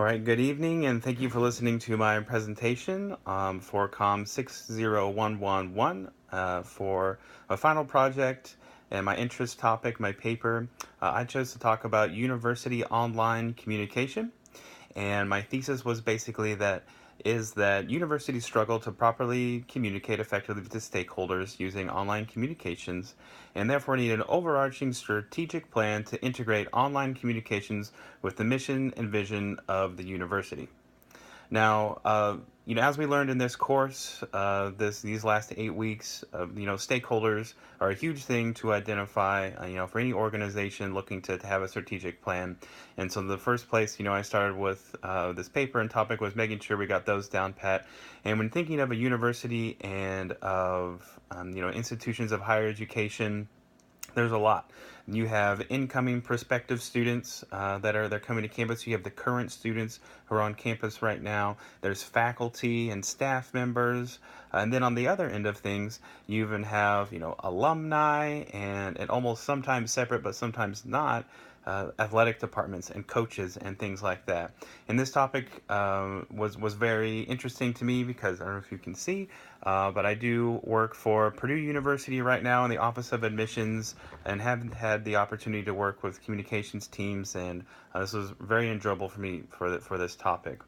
All right, good evening, and thank you for listening to my presentation for COM 60111 for my final project and my interest topic, my paper. I chose to talk about university online communication, and my thesis was basically that universities struggle to properly communicate effectively to stakeholders using online communications, and therefore need an overarching strategic plan to integrate online communications with the mission and vision of the university. Now, as we learned in this course, these last 8 weeks, stakeholders are a huge thing to identify. For any organization looking to have a strategic plan. And so, the first place, I started with this paper and topic was making sure we got those down pat. And when thinking of a university and of institutions of higher education, there's a lot. You have incoming prospective students they're coming to campus. You have the current students who are on campus right now. There's faculty and staff members, and then on the other end of things, you even have alumni and almost sometimes separate, but sometimes not. Athletic departments and coaches and things like that. And this topic was very interesting to me because I don't know if you can see, but I do work for Purdue University right now in the Office of Admissions and have had the opportunity to work with communications teams, and this was very enjoyable for me for this topic.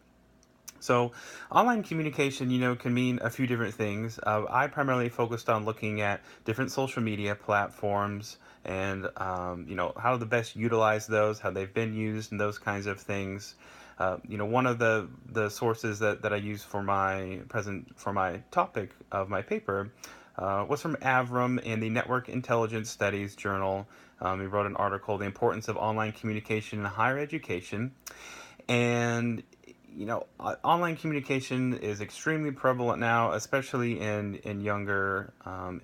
So, online communication, can mean a few different things. I primarily focused on looking at different social media platforms and, how to best utilize those, how they've been used, and those kinds of things. One of the sources that I use for my topic of my paper was from Avram in the Network Intelligence Studies Journal. He wrote an article, "The Importance of Online Communication in Higher Education." And online communication is extremely prevalent now, especially in younger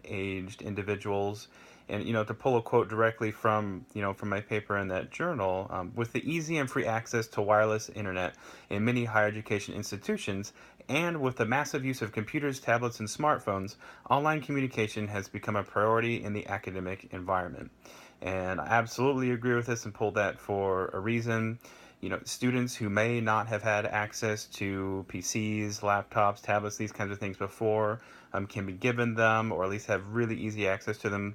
aged individuals. And to pull a quote directly from my paper in that journal, with the easy and free access to wireless internet in many higher education institutions, and with the massive use of computers, tablets, and smartphones, online communication has become a priority in the academic environment. And I absolutely agree with this and pulled that for a reason. Students who may not have had access to PCs, laptops, tablets, these kinds of things before can be given them, or at least have really easy access to them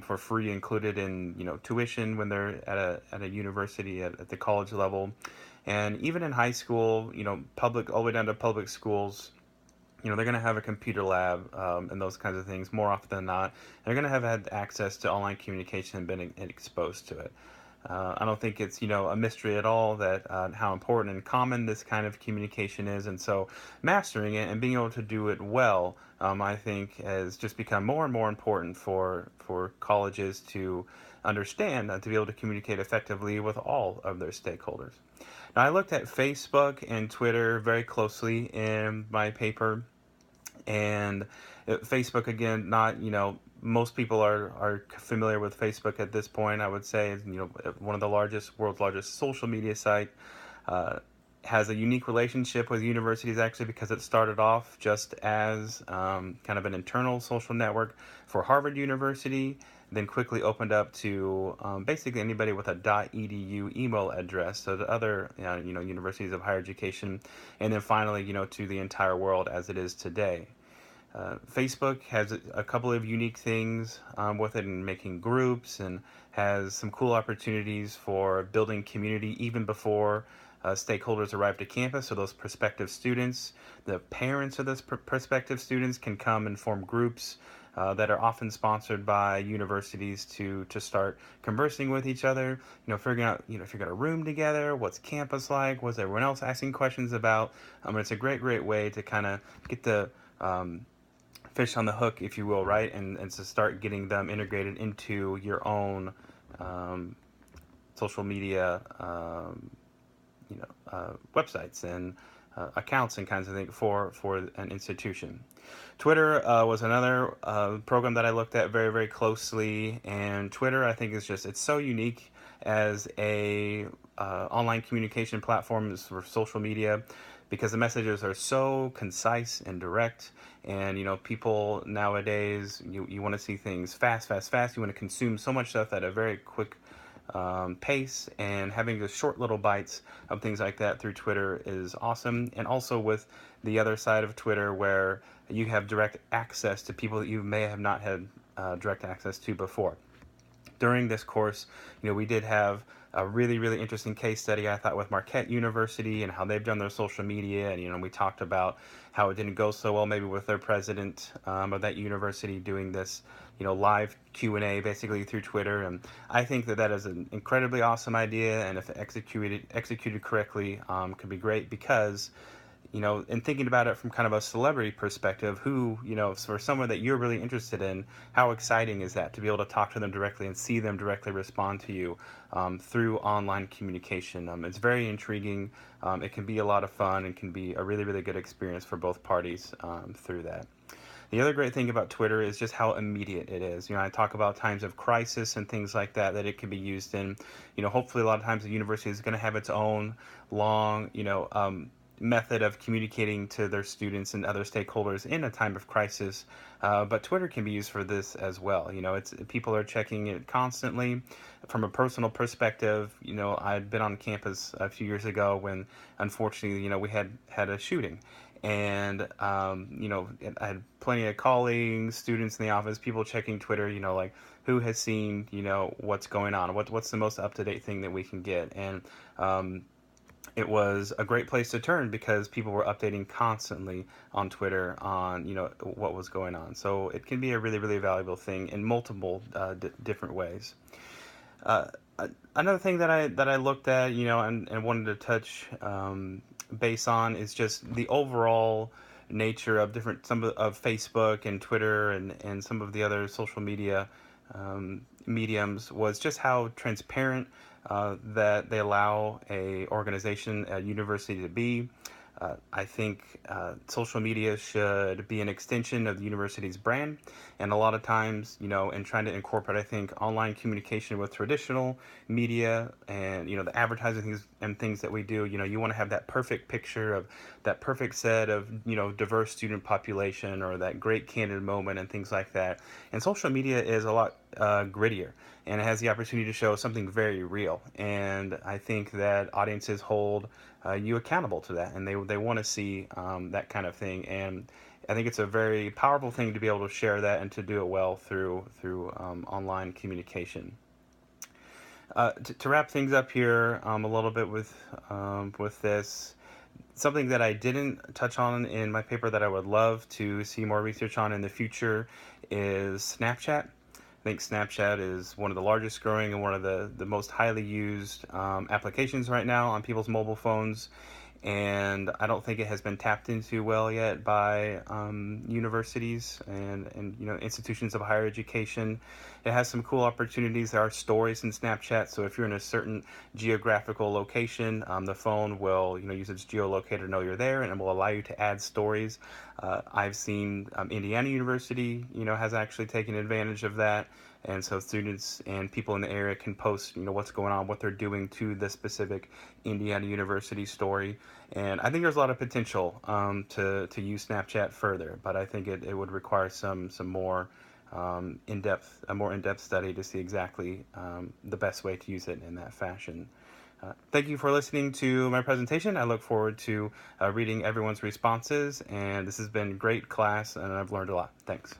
for free, included in tuition when they're at a university at the college level, and even in high school, public all the way down to public schools. They're going to have a computer lab and those kinds of things more often than not. They're going to have had access to online communication and been exposed to it. I don't think it's a mystery at all that how important and common this kind of communication is, and so mastering it and being able to do it well, I think, has just become more and more important for colleges to understand to be able to communicate effectively with all of their stakeholders. Now, I looked at Facebook and Twitter very closely in my paper, and Facebook, again, not most people are familiar with Facebook at this point. I would say is one of the world's largest social media site. Uh, has a unique relationship with universities, actually, because it started off just as kind of an internal social network for Harvard University, then quickly opened up to basically anybody with a .edu email address, so the other universities of higher education, and then finally to the entire world as it is today. Facebook has a couple of unique things with it in making groups, and has some cool opportunities for building community even before stakeholders arrive to campus. So those prospective students, the parents of those prospective students can come and form groups that are often sponsored by universities to start conversing with each other. Figuring out if you got a room together, what's campus like, what's everyone else asking questions about. It's a great way to kind of get the fish on the hook, if you will, right? And to start getting them integrated into your own social media, websites and accounts and kinds of things for an institution. Twitter was another program that I looked at very closely, and Twitter, I think, it's so unique as a online communication platform for social media, because the messages are so concise and direct. And people nowadays, you want to see things fast. You want to consume so much stuff at a very quick pace, and having the short little bites of things like that through Twitter is awesome. And also with the other side of Twitter, where you have direct access to people that you may have not had direct access to before. During this course, we did have a really, really interesting case study, I thought, with Marquette University and how they've done their social media. And, we talked about how it didn't go so well maybe with their president of that university doing this, live Q&A basically through Twitter. And I think that that is an incredibly awesome idea. And if executed correctly, could be great because and thinking about it from kind of a celebrity perspective, who, for someone that you're really interested in, how exciting is that to be able to talk to them directly and see them directly respond to you through online communication? It's very intriguing. It can be a lot of fun and can be a really, really good experience for both parties through that. The other great thing about Twitter is just how immediate it is. I talk about times of crisis and things like that it can be used in. Hopefully a lot of times the university is going to have its own long, method of communicating to their students and other stakeholders in a time of crisis. But Twitter can be used for this as well. It's people are checking it constantly. From a personal perspective, I'd been on campus a few years ago when, unfortunately, we had a shooting. And, I had plenty of colleagues, students in the office, people checking Twitter, like who has seen, what's going on, what's the most up-to-date thing that we can get. And, it was a great place to turn because people were updating constantly on Twitter on what was going on. So it can be a really, really valuable thing in multiple different ways. Uh, Another thing that I looked at and wanted to touch base on is just the overall nature of of Facebook and Twitter and some of the other social media mediums, was just how transparent that they allow a organization, a university, to be. I think social media should be an extension of the university's brand, and a lot of times, in trying to incorporate, I think, online communication with traditional media and the advertising things that we do. You want to have that perfect picture of that perfect set of diverse student population, or that great candid moment and things like that. And social media is a lot grittier, and it has the opportunity to show something very real. And I think that audiences hold you accountable to that, and they want to see that kind of thing. And I think it's a very powerful thing to be able to share that and to do it well through online communication. To wrap things up here a little bit with this, something that I didn't touch on in my paper that I would love to see more research on in the future is Snapchat. I think Snapchat is one of the largest growing and one of the most highly used applications right now on people's mobile phones. And I don't think it has been tapped into well yet by universities and institutions of higher education. It has some cool opportunities. There are stories in Snapchat, so if you're in a certain geographical location, the phone will use its geolocator to know you're there, and it will allow you to add stories. I've seen Indiana University has actually taken advantage of that. And so students and people in the area can post, what's going on, what they're doing to the specific Indiana University story. And I think there's a lot of potential to use Snapchat further, but I think it would require some more a more in-depth study to see exactly the best way to use it in that fashion. Thank you for listening to my presentation. I look forward to reading everyone's responses, and this has been a great class, and I've learned a lot. Thanks.